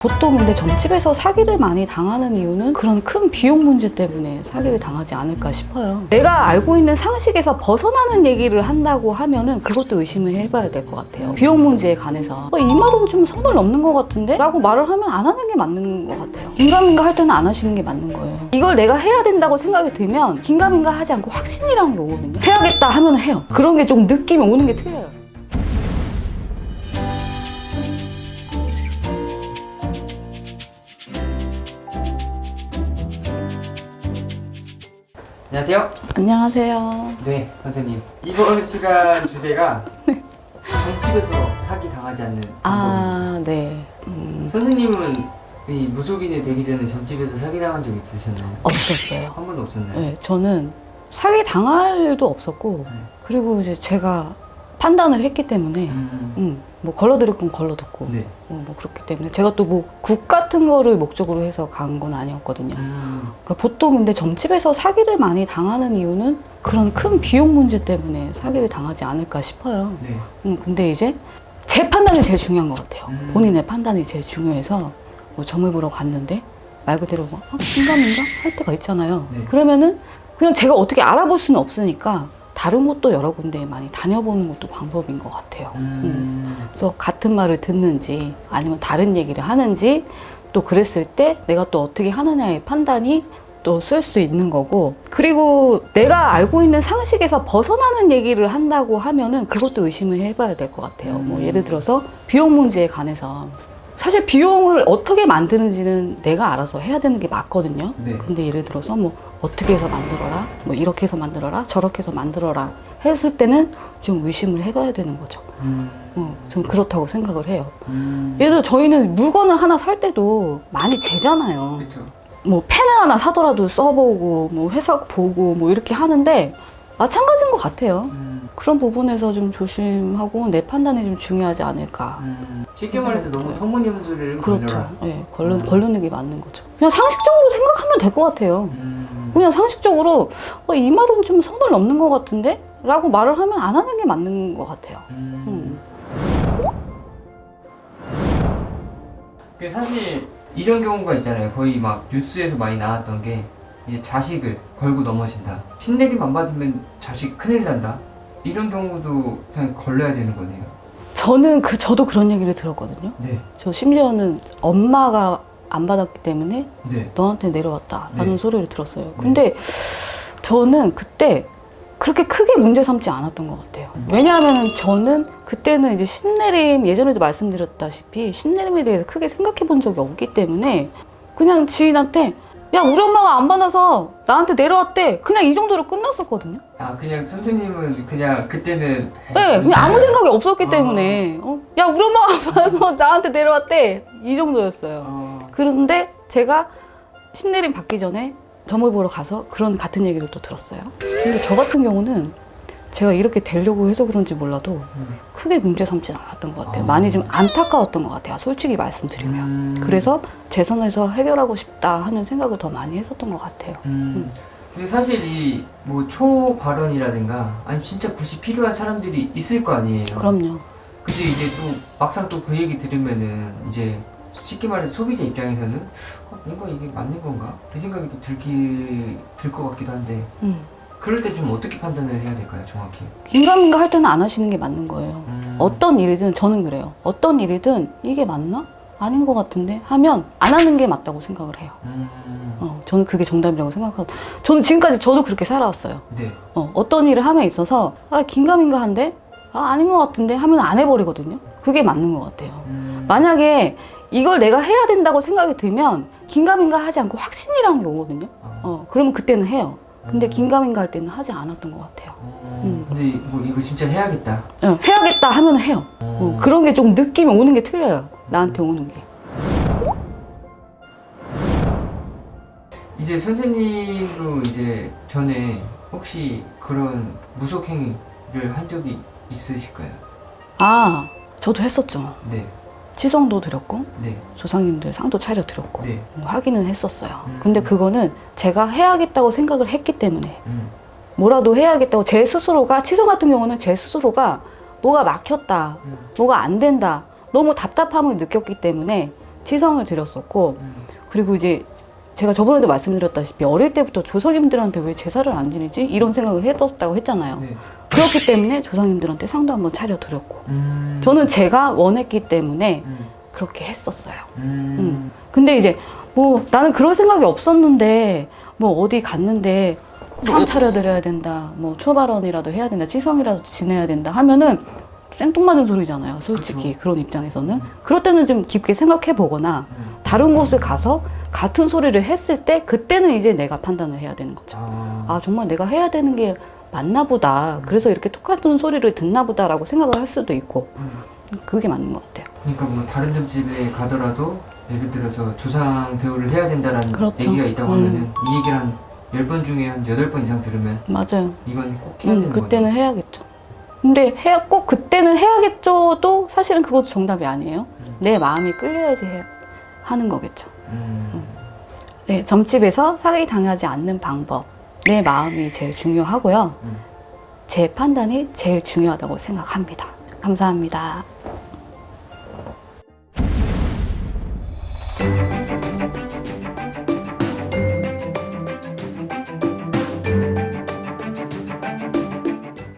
보통 근데 점집에서 사기를 많이 당하는 이유는 그런 큰 비용 문제 때문에 사기를 당하지 않을까 싶어요. 내가 알고 있는 상식에서 벗어나는 얘기를 한다고 하면은 그것도 의심을 해봐야 될 것 같아요. 비용 문제에 관해서 이 말은 좀 선을 넘는 것 같은데? 라고 말을 하면 안 하는 게 맞는 것 같아요. 긴가민가 할 때는 안 하시는 게 맞는 거예요. 이걸 내가 해야 된다고 생각이 들면 긴가민가 하지 않고 확신이라는 게 오거든요. 해야겠다 하면 해요. 그런 게 좀 느낌이 오는 게 틀려요. 안녕하세요. 안녕하세요. 네, 선생님. 이번 시간 주제가 점집에서 사기 당하지 않는 방법입니다. 네. 선생님은 이 무속인이 되기 전에 점집에서 사기 당한 적 있으셨나요? 없었어요. 한 번도 없었나요? 네, 저는 사기 당할 일도 없었고, 그리고 이제 제가 판단을 했기 때문에, 뭐 걸러들을 건 걸러듣고, 네. 뭐 그렇기 때문에 제가 또 뭐 국 같은 거를 목적으로 해서 간 건 아니었거든요. 그러니까 보통 근데 점집에서 사기를 많이 당하는 이유는 그런 큰 비용 문제 때문에 사기를 당하지 않을까 싶어요. 네. 근데 이제 제 판단이 제일 중요한 것 같아요. 본인의 판단이 제일 중요해서 뭐 점을 보러 갔는데 말 그대로 막 긴가민가 할 때가 있잖아요. 네. 그러면은 그냥 제가 어떻게 알아볼 수는 없으니까 다른 곳도 여러 군데 많이 다녀보는 것도 방법인 것 같아요. 그래서 같은 말을 듣는지 아니면 다른 얘기를 하는지 또 그랬을 때 내가 또 어떻게 하느냐의 판단이 또 쓸 수 있는 거고, 그리고 내가 알고 있는 상식에서 벗어나는 얘기를 한다고 하면은 그것도 의심을 해봐야 될 것 같아요. 뭐 예를 들어서 비용 문제에 관해서 사실 비용을 어떻게 만드는지는 내가 알아서 해야 되는 게 맞거든요. 네. 근데 예를 들어서 뭐 어떻게 해서 만들어라, 뭐 이렇게 해서 만들어라, 저렇게 해서 만들어라 했을 때는 좀 의심을 해봐야 되는 거죠. 좀 그렇다고 생각을 해요. 예를 들어 저희는 물건을 하나 살 때도 많이 재잖아요. 그렇죠. 뭐 펜을 하나 사더라도 써보고 뭐 회사 보고 뭐 이렇게 하는데 마찬가지인 것 같아요. 그런 부분에서 좀 조심하고 내 판단이 좀 중요하지 않을까. 쉽게 말해서 너무 터무니없는 소리를 그렇죠. 걸려라. 예, 걸르는 게 맞는 거죠. 그냥 상식적으로 생각하면 될 것 같아요. 그냥 상식적으로 이 말은 좀 선을 넘는 것 같은데? 라고 말을 하면 안 하는 게 맞는 것 같아요. 사실 이런 경우가 있잖아요. 거의 막 뉴스에서 많이 나왔던 게 이제 자식을 걸고 넘어진다. 신내림 안 받으면 자식 큰일 난다. 이런 경우도 그냥 걸려야 되는 거네요. 저도 그런 얘기를 들었거든요. 네. 저 심지어는 엄마가 안 받았기 때문에 네. 너한테 내려왔다 라는 네. 소리를 들었어요. 근데 저는 그때 그렇게 크게 문제 삼지 않았던 것 같아요. 왜냐하면 저는 그때는 이제 신내림, 예전에도 말씀드렸다시피 신내림에 대해서 크게 생각해 본 적이 없기 때문에 그냥 지인한테 야, 우리 엄마가 안 받아서 나한테 내려왔대. 그냥 이 정도로 끝났었거든요. 아, 그냥 선생님은 그냥 그때는 네, 그냥 아무 생각이 없었기 때문에 야, 우리 엄마가 안 받아서 나한테 내려왔대. 이 정도였어요. 그런데 제가 신내림 받기 전에 점을 보러 가서 그런 같은 얘기를 또 들었어요. 근데 저 같은 경우는 제가 이렇게 되려고 해서 그런지 몰라도 크게 문제 삼지는 않았던 것 같아요. 많이 좀 안타까웠던 것 같아요. 솔직히 말씀드리면. 그래서 제 선에서 해결하고 싶다 하는 생각을 더 많이 했었던 것 같아요. 근데 사실 이 뭐 초발언이라든가 아니 진짜 굿이 필요한 사람들이 있을 거 아니에요. 그럼요. 근데 이제 또 막상 또 그 얘기 들으면은 이제 쉽게 말해서 소비자 입장에서는 뭔가 이게 맞는 건가? 그 생각이 또 들 것 같기도 한데 그럴 때 좀 어떻게 판단을 해야 될까요, 정확히? 긴가민가 할 때는 안 하시는 게 맞는 거예요. 어떤 일이든 저는 그래요. 어떤 일이든 이게 맞나? 아닌 것 같은데? 하면 안 하는 게 맞다고 생각을 해요. 저는 그게 정답이라고 생각하고 저는 지금까지 저도 그렇게 살아왔어요. 네. 어떤 일을 함에 있어서 긴가민가한데? 아닌 것 같은데? 하면 안 해버리거든요. 그게 맞는 것 같아요. 만약에 이걸 내가 해야 된다고 생각이 들면 긴가민가 하지 않고 확신이라는 게 오거든요. 그러면 그때는 해요. 근데 긴가민가 할 때는 하지 않았던 것 같아요. 근데 뭐 이거 진짜 해야겠다. 해야겠다 하면 해요. 그런 게 좀 느낌이 오는 게 틀려요. 나한테 오는 게. 이제 선생님도 이제 전에 혹시 그런 무속행위를 한 적이 있으실까요? 저도 했었죠. 네. 치성도 드렸고 네. 조상님들 상도 차려드렸고 네. 확인은 했었어요. 근데 그거는 제가 해야겠다고 생각을 했기 때문에 뭐라도 해야겠다고 제 스스로가, 치성 같은 경우는 제 스스로가 뭐가 막혔다, 뭐가 안 된다, 너무 답답함을 느꼈기 때문에 치성을 드렸었고, 그리고 이제 제가 저번에도 말씀드렸다시피 어릴 때부터 조상님들한테 왜 제사를 안 지내지? 이런 생각을 했었다고 했잖아요. 네. 그렇기 때문에 조상님들한테 상도 한번 차려드렸고, 저는 제가 원했기 때문에 그렇게 했었어요. 근데 이제 뭐 나는 그럴 생각이 없었는데 뭐 어디 갔는데 상 차려드려야 된다, 뭐 초발언이라도 해야 된다, 치성이라도 지내야 된다 하면은 생뚱맞은 소리잖아요, 솔직히. 그렇죠. 그런 입장에서는. 그럴 때는 좀 깊게 생각해 보거나 다른 곳에 가서 같은 소리를 했을 때 그때는 이제 내가 판단을 해야 되는 거죠. 아 정말 내가 해야 되는 게 맞나 보다, 그래서 이렇게 똑같은 소리를 듣나 보다라고 생각을 할 수도 있고, 그게 맞는 것 같아요. 그러니까 뭐 다른 점집에 가더라도 예를 들어서 조상 대우를 해야 된다라는 그렇죠. 얘기가 있다고 하면은 이 얘기를 한 10번 중에 한 8번 이상 들으면 맞아요. 이건 꼭 해야 되는 그때는 거죠. 해야겠죠. 근데 꼭 그때는 해야겠죠도 사실은 그것도 정답이 아니에요. 내 마음이 끌려야지 하는 거겠죠. 네, 점집에서 사기 당하지 않는 방법. 내 마음이 제일 중요하고요. 제 판단이 제일 중요하다고 생각합니다. 감사합니다.